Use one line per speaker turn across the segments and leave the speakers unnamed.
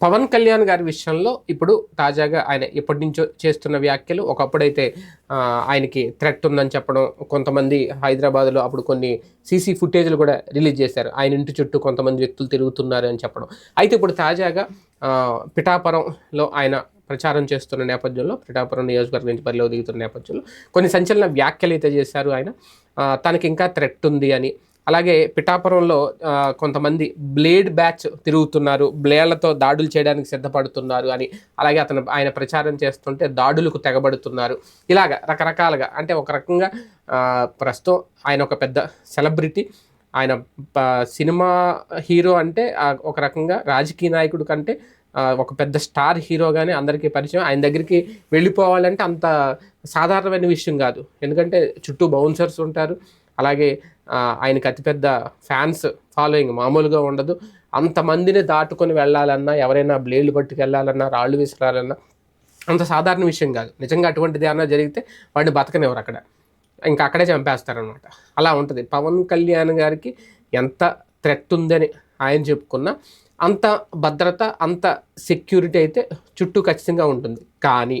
పవన్ కళ్యాణ్ గారి విషయంలో ఇప్పుడు తాజాగా ఆయన ఎప్పటి నుంచో చేస్తున్న వ్యాఖ్యలు ఒకప్పుడైతే ఆయనకి థ్రెట్ ఉందని చెప్పడం, కొంతమంది హైదరాబాద్లో అప్పుడు కొన్ని సీసీ ఫుటేజ్లు కూడా రిలీజ్ చేశారు. ఆయన ఇంటి చుట్టూ కొంతమంది వ్యక్తులు తిరుగుతున్నారు అని చెప్పడం. అయితే ఇప్పుడు తాజాగా పిఠాపురంలో ఆయన ప్రచారం చేస్తున్న నేపథ్యంలో, పిఠాపురం నియోజకవర్గం నుంచి బరిలో దిగుతున్న నేపథ్యంలో కొన్ని సంచలన వ్యాఖ్యలు అయితే చేశారు ఆయన. తనకి ఇంకా థ్రెట్ ఉంది అని, అలాగే పిఠాపురంలో కొంతమంది బ్లేడ్ బ్యాచ్ తిరుగుతున్నారు, బ్లేడ్లతో దాడులు చేయడానికి సిద్ధపడుతున్నారు అని, అలాగే ఆయన ప్రచారం చేస్తుంటే దాడులకు తెగబడుతున్నారు. ఇలాగ రకరకాలుగా, అంటే ఒక రకంగా ప్రస్తుతం ఆయన ఒక పెద్ద సెలబ్రిటీ. ఆయన సినిమా హీరో అంటే ఒక రకంగా రాజకీయ నాయకుడి కంటే ఒక పెద్ద స్టార్ హీరోగానే అందరికీ పరిచయం. ఆయన దగ్గరికి వెళ్ళిపోవాలంటే అంత సాధారణమైన విషయం కాదు, ఎందుకంటే చుట్టూ బౌన్సర్స్ ఉంటారు. అలాగే ఆయనకి అతిపెద్ద ఫ్యాన్స్ ఫాలోయింగ్ మామూలుగా ఉండదు. అంతమందిని దాటుకొని వెళ్ళాలన్నా, ఎవరైనా బ్లేడ్లు పట్టుకు వెళ్ళాలన్నా, రాళ్ళు విసిరాలన్నా అంత సాధారణ విషయం కాదు. నిజంగా అటువంటిది ఏమన్నా జరిగితే వాడిని బతకనివ్వరు అక్కడ, ఇంకా అక్కడే చంపేస్తారనమాట. అలా ఉంటుంది. పవన్ కళ్యాణ్ గారికి ఎంత థ్రెట్ ఉందని ఆయన చెప్పుకున్నా, అంత భద్రత, అంత సెక్యూరిటీ అయితే చుట్టూ ఖచ్చితంగా ఉంటుంది. కానీ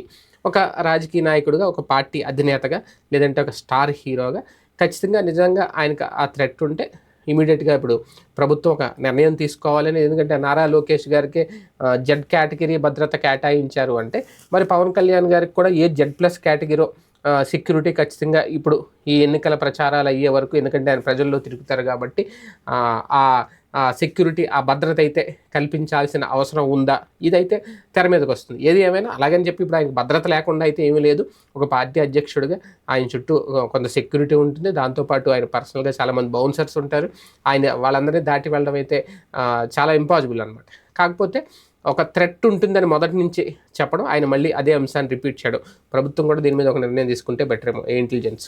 ఒక రాజకీయ నాయకుడిగా, ఒక పార్టీ అధినేతగా, లేదంటే ఒక స్టార్ హీరోగా ఖచ్చితంగా నిజంగా ఆయనకు ఆ థ్రెట్ ఉంటే ఇమీడియట్గా ఇప్పుడు ప్రభుత్వం ఒక నిర్ణయం తీసుకోవాలని. ఎందుకంటే నారా లోకేష్ గారికి జెడ్ కేటగిరీ భద్రత కేటాయించారు అంటే, మరి పవన్ కళ్యాణ్ గారికి కూడా ఏ జెడ్+ కేటగిరీ సెక్యూరిటీ ఖచ్చితంగా ఇప్పుడు ఈ ఎన్నికల ప్రచారాలు అయ్యే వరకు, ఎందుకంటే ఆయన ప్రజల్లో తిరుగుతారు కాబట్టి ఆ సెక్యూరిటీ, ఆ భద్రత అయితే కల్పించాల్సిన అవసరం ఉందా, ఇదైతే తెర మీదకి వస్తుంది. ఏది ఏమైనా అలాగని చెప్పి ఇప్పుడు ఆయనకు భద్రత లేకుండా అయితే ఏమీ లేదు. ఒక పార్టీ అధ్యక్షుడిగా ఆయన చుట్టూ కొంత సెక్యూరిటీ ఉంటుంది. దాంతోపాటు ఆయన పర్సనల్గా చాలామంది బౌన్సర్స్ ఉంటారు. ఆయన వాళ్ళందరినీ దాటి వెళ్ళడం అయితే చాలా ఇంపాసిబుల్ అనమాట. కాకపోతే ఒక థ్రెట్ ఉంటుందని మొదటి నుంచి చెప్పడం, ఆయన మళ్ళీ అదే అంశాన్ని రిపీట్ చేయడం, ప్రభుత్వం కూడా దీని మీద ఒక నిర్ణయం తీసుకుంటే బెటర్ ఏమో, ఏ ఇంటెలిజెన్స్.